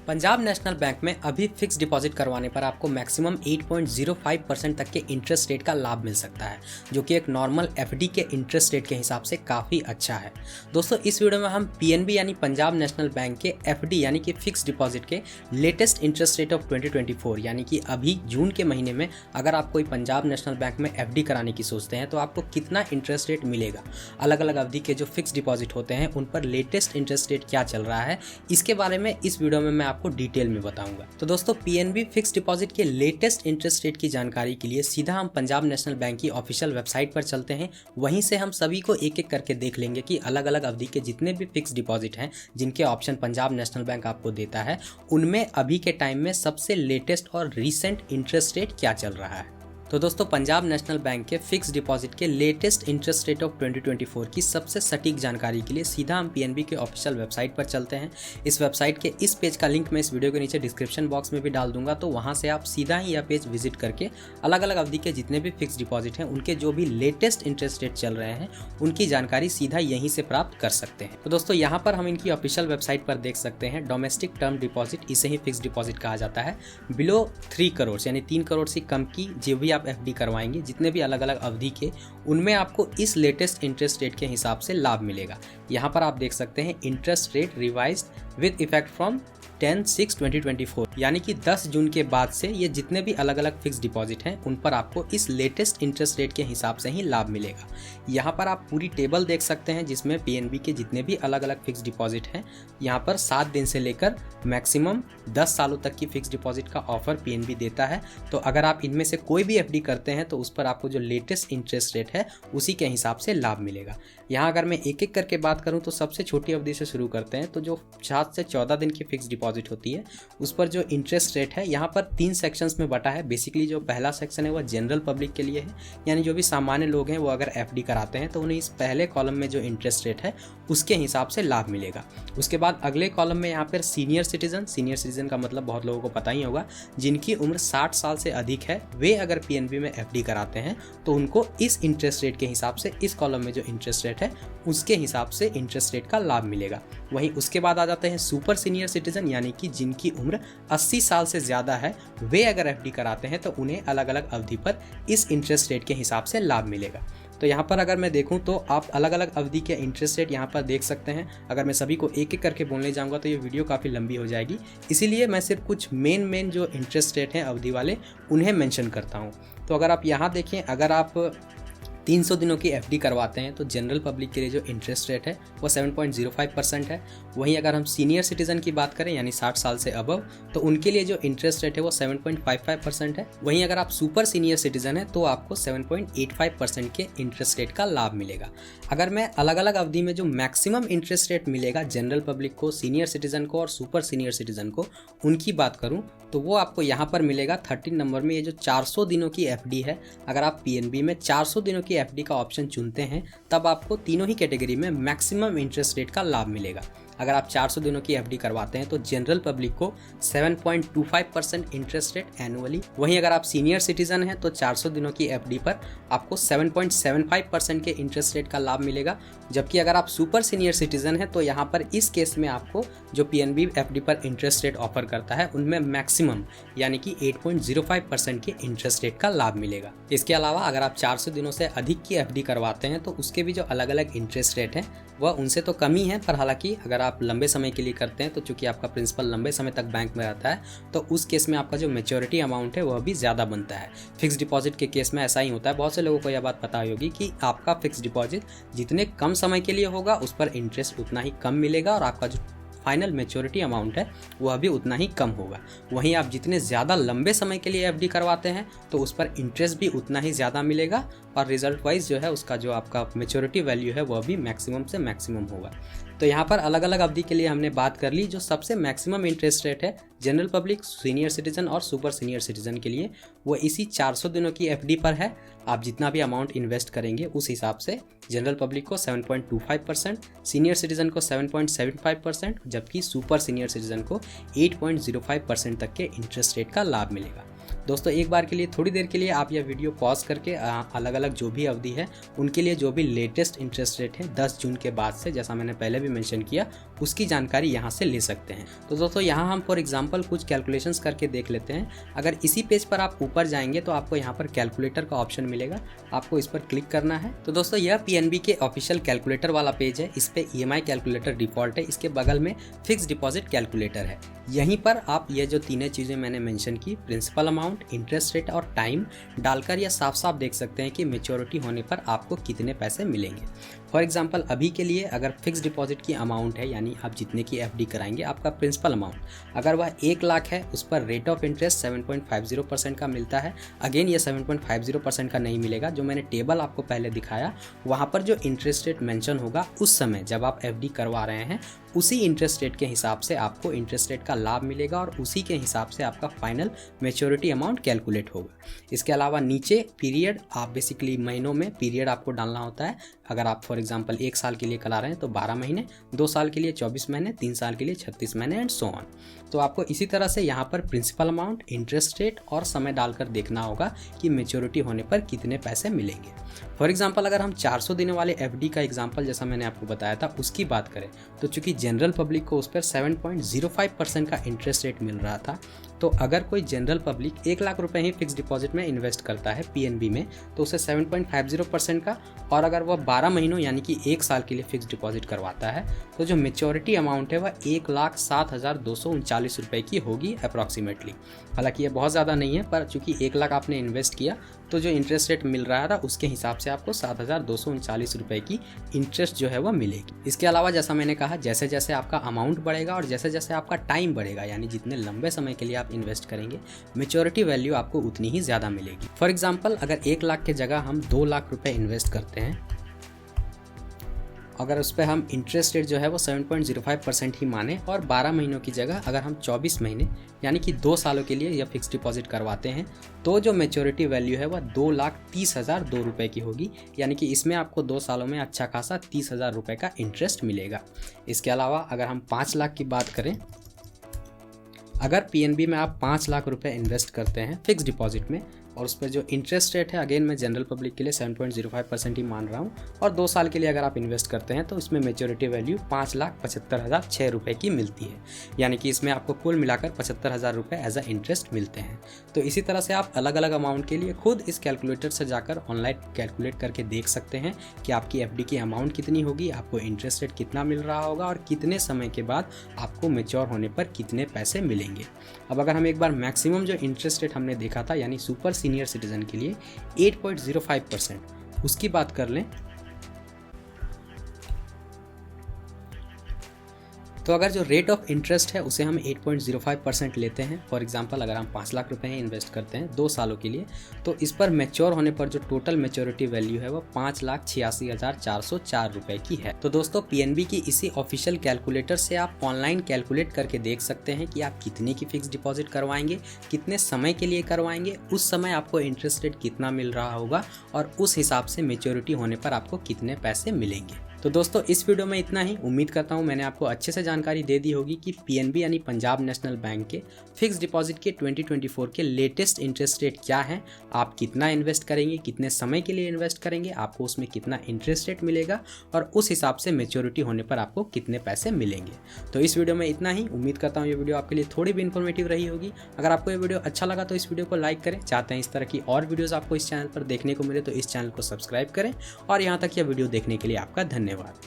Punjab national bank में अभी fix deposit करवाने पर आपको मैक्सिमम 8.05% तक के इंटरेस्ट रेट का लाभ मिल सकता है, जो कि एक नॉर्मल एफडी के इंटरेस्ट रेट के हिसाब से काफ़ी अच्छा है। दोस्तों, इस वीडियो में हम पीएनबी यानी पंजाब नेशनल बैंक के एफडी यानी कि फिक्स डिपॉजिट के लेटेस्ट इंटरेस्ट रेट ऑफ 2024 यानी कि अभी जून के महीने में अगर आप कोई पंजाब नेशनल बैंक में एफडी कराने की सोचते हैं तो आपको कितना इंटरेस्ट रेट मिलेगा, अलग अलग अवधि के जो फिक्स डिपॉजिट होते हैं उन पर लेटेस्ट इंटरेस्ट रेट क्या चल रहा है, इसके बारे में इस वीडियो में मैं आपको डिटेल में बताऊंगा। तो दोस्तों, पीएनबी फिक्स डिपॉजिट के लेटेस्ट इंटरेस्ट रेट की जानकारी के लिए सीधा हम पंजाब नेशनल बैंक की ऑफिशियल वेबसाइट पर चलते हैं। वहीं से हम सभी को एक एक करके देख लेंगे कि अलग अलग अवधि के जितने भी फिक्स डिपॉजिट हैं जिनके ऑप्शन पंजाब नेशनल बैंक आपको देता है, उनमें अभी के टाइम में सबसे लेटेस्ट और रीसेंट इंटरेस्ट रेट क्या चल रहा है। तो दोस्तों, पंजाब नेशनल बैंक के फिक्स डिपॉजिट के लेटेस्ट इंटरेस्ट रेट ऑफ 2024 की सबसे सटीक जानकारी के लिए सीधा हम पीएनबी के ऑफिशियल वेबसाइट पर चलते हैं। इस वेबसाइट के इस पेज का लिंक मैं इस वीडियो के नीचे डिस्क्रिप्शन बॉक्स में भी डाल दूंगा, तो वहां से आप सीधा ही यह पेज विजिट करके अलग अलग अवधि के जितने भी फिक्स डिपॉजिट हैं उनके जो भी लेटेस्ट इंटरेस्ट रेट चल रहे हैं उनकी जानकारी सीधा यहीं से प्राप्त कर सकते हैं। तो दोस्तों, यहाँ पर हम इनकी ऑफिशियल वेबसाइट पर देख सकते हैं डोमेस्टिक टर्म डिपॉजिट, इसे ही फिक्स डिपॉजिट कहा जाता है। बिलो 3 करोड़ यानी 3 करोड़ से कम की जो भी आप एफडी करवाएंगे, जितने भी अलग अलग अवधि के, उनमें आपको इस लेटेस्ट इंटरेस्ट रेट के हिसाब से लाभ मिलेगा। यहाँ पर आप देख सकते हैं interest rate revised with effect from 10/6/2024 यानी कि 10 जून के बाद से ये जितने भी अलग अलग फिक्स डिपॉजिट हैं उन पर आपको इस लेटेस्ट इंटरेस्ट रेट के हिसाब से ही लाभ मिलेगा। यहाँ पर आप पूरी टेबल देख सकते हैं जिसमें पीएनबी के जितने भी अलग अलग फिक्स डिपॉजिट हैं, यहाँ पर 7 दिन से लेकर मैक्सिमम 10 सालों तक की फिक्स डिपॉजिट का ऑफर पीएनबी देता है। तो अगर आप इनमें से कोई भी एफडी करते हैं तो उस पर आपको जो लेटेस्ट इंटरेस्ट रेट है उसी के हिसाब से लाभ मिलेगा। यहाँ अगर मैं एक एक करके बात करूँ तो सबसे छोटी अवधि से शुरू करते हैं। तो जो 7 से 14 दिन की फिक्स डिपॉजिट होती है उस पर जो इंटरेस्ट रेट है यहाँ पर 3 सेक्शंस में बटा है। बेसिकली जो पहला सेक्शन है वह जनरल पब्लिक के लिए है, यानी जो भी सामान्य लोग हैं वो अगर एफडी कराते हैं तो उन्हें इस पहले कॉलम में जो इंटरेस्ट रेट है उसके हिसाब से लाभ मिलेगा। उसके बाद अगले कॉलम में यहाँ पर सीनियर सिटीजन का मतलब बहुत लोगों को पता ही होगा, जिनकी उम्र 60 साल से अधिक है, वे अगर पीएनबी में एफडी कराते हैं तो उनको इस इंटरेस्ट रेट के हिसाब से इस कॉलम में जो इंटरेस्ट रेट है उसके हिसाब से इंटरेस्ट रेट का लाभ मिलेगा। वहीं उसके बाद आ जाते हैं सुपर सीनियर सिटीजन, यानी कि जिनकी उम्र 80 साल से ज़्यादा है, वे अगर एफडी कराते हैं तो उन्हें अलग अलग अवधि पर इस इंटरेस्ट रेट के हिसाब से लाभ मिलेगा। तो यहाँ पर अगर मैं देखूँ तो आप अलग अलग अवधि के इंटरेस्ट रेट यहाँ पर देख सकते हैं। अगर मैं सभी को एक एक करके बोलने जाऊँगा तो ये वीडियो काफ़ी लंबी हो जाएगी, इसीलिए मैं सिर्फ कुछ मेन जो इंटरेस्ट रेट हैं अवधि वाले उन्हें मेंशन करता हूँ। तो अगर आप यहाँ देखें, अगर आप 300 दिनों की एफडी करवाते हैं तो जनरल पब्लिक के लिए जो इंटरेस्ट रेट है वो 7.05% है। वहीं अगर हम सीनियर सिटीजन की बात करें यानी 60 साल से अबव, तो उनके लिए जो इंटरेस्ट रेट है वो 7.55% है। वहीं अगर आप सुपर सीनियर सिटीजन है तो आपको 7.85% के इंटरेस्ट रेट का लाभ मिलेगा। अगर मैं अलग अलग अवधि में जो मैक्सिमम इंटरेस्ट रेट मिलेगा जनरल पब्लिक को, सीनियर सिटीजन को और सुपर सीनियर सिटीजन को, उनकी बात करूँ तो वो आपको यहाँ पर मिलेगा 13 नंबर में। ये जो 400 दिनों की एफडी है, अगर आप पीएनबी में 400 दिनों की एफडी का ऑप्शन चुनते हैं तब आपको तीनों ही कैटेगरी में मैक्सिमम इंटरेस्ट रेट का लाभ मिलेगा। अगर आप 400 दिनों की एफडी करवाते हैं तो जनरल पब्लिक को 7.25% इंटरेस्ट रेट एनुअली। वहीं अगर आप सीनियर सिटीजन हैं तो 400 दिनों की एफडी पर आपको 7.75% के इंटरेस्ट रेट का लाभ मिलेगा। जबकि अगर आप सुपर सीनियर सिटीजन हैं तो यहाँ पर इस केस में आपको जो पीएनबी एफडी पर इंटरेस्ट रेट ऑफर करता है उनमें मैक्सिमम यानी कि 8.05% के इंटरेस्ट रेट का लाभ मिलेगा। इसके अलावा अगर आप 400 दिनों से अधिक की एफडी करवाते हैं तो उसके भी जो अलग अलग इंटरेस्ट रेट हैं वह उनसे तो कम ही है, पर हालांकि अगर आप लंबे समय के लिए करते हैं तो चूंकि आपका प्रिंसिपल लंबे समय तक बैंक में रहता है तो उस केस में आपका जो मैच्योरिटी अमाउंट है वह भी ज़्यादा बनता है। फिक्स डिपॉजिट के केस में ऐसा ही होता है। बहुत से लोगों को यह बात पता होगी कि आपका फिक्स डिपॉजिट जितने कम समय के लिए होगा उस पर इंटरेस्ट उतना ही कम मिलेगा और आपका जो फाइनल मैच्योरिटी अमाउंट है वह भी उतना ही कम होगा। वहीं आप जितने ज़्यादा लंबे समय के लिए एफडी करवाते हैं तो उस पर इंटरेस्ट भी उतना ही ज़्यादा मिलेगा और रिजल्ट वाइज जो है उसका जो आपका मैच्योरिटी वैल्यू है वह भी मैक्सिमम से मैक्सिमम होगा। तो यहाँ पर अलग अलग अवधि के लिए हमने बात कर ली। जो सबसे मैक्सिमम इंटरेस्ट रेट है जनरल पब्लिक, सीनियर सिटीजन और सुपर सीनियर सिटीजन के लिए, वो इसी 400 दिनों की एफडी पर है। आप जितना भी अमाउंट इन्वेस्ट करेंगे उस हिसाब से जनरल पब्लिक को 7.25%, सीनियर सिटीजन को 7.75%, जबकि सुपर सीनियर सिटीजन को 8.05% तक के इंटरेस्ट रेट का लाभ मिलेगा। दोस्तों एक बार के लिए थोड़ी देर के लिए आप यह वीडियो पॉज करके अलग अलग जो भी अवधि है उनके लिए जो भी लेटेस्ट इंटरेस्ट रेट है 10 जून के बाद से, जैसा मैंने पहले भी मेंशन किया, उसकी जानकारी यहाँ से ले सकते हैं। तो दोस्तों यहाँ हम फॉर एग्जांपल कुछ कैलकुलेशंस करके देख लेते हैं। अगर इसी पेज पर आप ऊपर जाएंगे तो आपको यहाँ पर कैलकुलेटर का ऑप्शन मिलेगा, आपको इस पर क्लिक करना है। तो दोस्तों यह पीएनबी के ऑफिशियल कैलकुलेटर वाला पेज है। इस पे ईएमआई कैलकुलेटर डिफॉल्ट है, इसके बगल में फिक्स डिपॉजिट कैलकुलेटर है। यहीं पर आप ये जो तीनों चीज़ें मैंने मेंशन की, प्रिंसिपल अमाउंट, इंटरेस्ट रेट और टाइम, डालकर यह साफ साफ देख सकते हैं कि मैच्योरिटी होने पर आपको कितने पैसे मिलेंगे। फॉर एग्जांपल अभी के लिए अगर फिक्स डिपॉजिट की अमाउंट है, यानी आप जितने की एफडी कराएंगे, आपका प्रिंसिपल अमाउंट अगर वह 1 लाख है, उस पर रेट ऑफ इंटरेस्ट 7.50% का मिलता है। अगेन ये 7.50% का नहीं मिलेगा, जो मैंने टेबल आपको पहले दिखाया वहाँ पर जो इंटरेस्ट रेट मेंशन होगा उस समय जब आप एफडी करवा रहे हैं, उसी इंटरेस्ट रेट के हिसाब से आपको इंटरेस्ट रेट का लाभ मिलेगा और उसी के हिसाब से आपका फाइनल मैच्योरिटी अमाउंट कैलकुलेट होगा। इसके अलावा नीचे पीरियड, आप बेसिकली महीनों में पीरियड आपको डालना होता है। अगर आप फॉर एग्जांपल 1 साल के लिए करा रहे हैं तो 12 महीने, 2 साल के लिए 24 महीने, 3 साल के लिए 36 महीने एंड सो ऑन। तो आपको इसी तरह से यहाँ पर प्रिंसिपल अमाउंट, इंटरेस्ट रेट और समय डालकर देखना होगा कि मैच्योरिटी होने पर कितने पैसे मिलेंगे। फॉर एग्जांपल अगर हम 400 दिन वाले एफडी का एग्जांपल जैसा मैंने आपको बताया था उसकी बात करें, तो चूंकि जनरल पब्लिक को उस पर 7.05% का इंटरेस्ट रेट मिल रहा था, तो अगर कोई जनरल पब्लिक 1 लाख रुपए ही फिक्स डिपॉजिट में इन्वेस्ट करता है पीएनबी में, तो उसे 7.50% का, और अगर वह 12 महीनों यानी कि 1 साल के लिए फिक्स डिपॉजिट करवाता है तो जो मैच्योरिटी अमाउंट है वह 1,07,239 रुपये की होगी अप्रॉक्सीमेटली। हालांकि ये बहुत ज़्यादा नहीं है, पर चूंकि 1 लाख आपने इन्वेस्ट किया तो जो इंटरेस्ट रेट मिल रहा था उसके हिसाब से आपको 7,239 रुपये की इंटरेस्ट जो है वह मिलेगी। इसके अलावा जैसा मैंने कहा, जैसे जैसे आपका अमाउंट बढ़ेगा और जैसे जैसे आपका टाइम बढ़ेगा, यानी जितने लंबे समय के लिए आप इन्वेस्ट करेंगे, मैच्योरिटी वैल्यू आपको उतनी ही ज़्यादा मिलेगी। फॉर एग्जाम्पल अगर 1 लाख की जगह हम 2 लाख रुपये इन्वेस्ट करते हैं, अगर उस पर हम इंटरेस्ट रेट जो है वो 7.05% ही माने और 12 महीनों की जगह अगर हम 24 महीने यानी कि 2 सालों के लिए यह फिक्स डिपॉजिट करवाते हैं, तो जो मैच्योरिटी वैल्यू है वह 2,30,002 रुपये की होगी। यानी कि इसमें आपको 2 सालों में अच्छा खासा 30,000 रुपये का इंटरेस्ट मिलेगा। इसके अलावा अगर हम 5 लाख की बात करें, अगर पीएनबी में आप 5 लाख रुपए इन्वेस्ट करते हैं फिक्स डिपॉजिट में और उस पर जो इंटरेस्ट रेट है, अगेन मैं जनरल पब्लिक के लिए 7.05% ही मान रहा हूँ, और 2 साल के लिए अगर आप इन्वेस्ट करते हैं तो इसमें मैच्योरिटी वैल्यू 5,75,006 रुपये की मिलती है। यानी कि इसमें आपको कुल मिलाकर 75,000 रुपये एज अ इंटरेस्ट मिलते हैं। तो इसी तरह से आप अलग अलग अमाउंट के लिए खुद इस कैलकुलेटर से जाकर ऑनलाइन कैलकुलेट करके देख सकते हैं कि आपकी एफडी की अमाउंट कितनी होगी, आपको इंटरेस्ट रेट कितना मिल रहा होगा और कितने समय के बाद आपको मैच्योर होने पर कितने पैसे मिलेंगे। अब अगर हम एक बार मैक्सिमम जो इंटरेस्ट रेट हमने देखा था, यानी सुपर सीनियर सिटीजन के लिए 8.05%, उसकी बात कर लें, तो अगर जो रेट ऑफ इंटरेस्ट है उसे हम 8.05% लेते हैं, फॉर एग्जांपल अगर हम 5 लाख रुपए इन्वेस्ट करते हैं 2 सालों के लिए, तो इस पर मैच्योर होने पर जो टोटल मैच्योरिटी वैल्यू है वो 5,86,404 रुपये की है। तो दोस्तों पीएनबी की इसी ऑफिशियल कैलकुलेटर से आप ऑनलाइन कैलकुलेट करके देख सकते हैं कि आप कितने की फिक्स डिपॉजिट करवाएंगे, कितने समय के लिए करवाएंगे, उस समय आपको इंटरेस्ट रेट कितना मिल रहा होगा और उस हिसाब से मैच्योरिटी होने पर आपको कितने पैसे मिलेंगे। तो दोस्तों इस वीडियो में इतना ही। उम्मीद करता हूं मैंने आपको अच्छे से जानकारी दे दी होगी कि पीएनबी यानी पंजाब नेशनल बैंक के फिक्स डिपॉजिट के 2024 के लेटेस्ट इंटरेस्ट रेट क्या है, आप कितना इन्वेस्ट करेंगे, कितने समय के लिए इन्वेस्ट करेंगे, आपको उसमें कितना इंटरेस्ट रेट मिलेगा और उस हिसाब से मैच्योरिटी होने पर आपको कितने पैसे मिलेंगे। तो इस वीडियो में इतना ही। उम्मीद करता हूँ ये वीडियो आपके लिए थोड़ी भी इन्फॉर्मेटिव रही होगी। अगर आपको ये वीडियो अच्छा लगा तो इस वीडियो को लाइक करें। चाहते हैं इस तरह की और वीडियोज़ आपको इस चैनल पर देखने को मिले तो इस चैनल को सब्सक्राइब करें। और यहाँ तक यह वीडियो देखने के लिए आपका धन्यवाद।